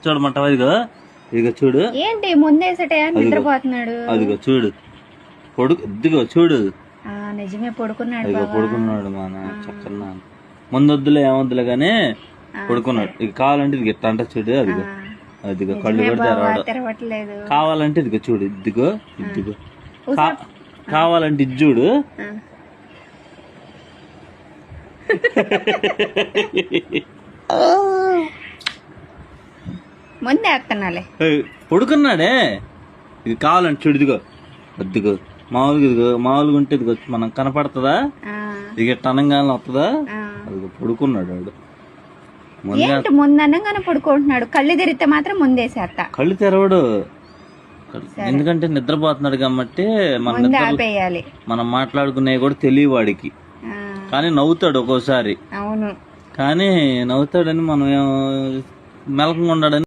చూడమంటావా? ఇదిగో ఇదిగో చూడు. ఏంటి ముందేసటే నిద్రపోతున్నాడు. అదిగో చూడు, ఇదిగో చూడు. నిజమే పడుకున్నాడు. ఇదిగో పడుకున్నాడు మన చక్కన. ముందొద్దులే ఏమొద్దులే గానీ పడుకున్నాడు. ఇక కావాలంటే ఇది గిట్ట అంట చూడు. అదిగో అదిగో కళ్ళు కూడా తెరవట్లేదు. కావాలంటే ఇదిగో చూడు. ఇదిగో ఇదిగో కావాలంటే ఇది చూడు. ముందే వేస్తున్నాలే. పడుకున్నాడే. ఇది కావాలంటే చూడు. ఇదిగో అదిగో మామూలుగా ఇదిగో మామూలుగా ఉంటే ఇదిగో మనం కనపడుతుందా? ఇక టనంగానే వస్తుందా? అదిగో పడుకున్నాడు వాడు. ముందు అనగానే పడుకుంటున్నాడు. కళ్ళు తెరిస్తే మాత్రం ముందేసేస్తా. కళ్ళు తెరవడు, ఎందుకంటే నిద్రపోతున్నాడు కాబట్టి మనం మాట్లాడుకునేవి కూడా తెలియ వాడికి. కానీ నవ్వుతాడు ఒక్కోసారి. అవును, కానీ నవ్వుతాడని మనం మెలకంగా ఉన్నాడని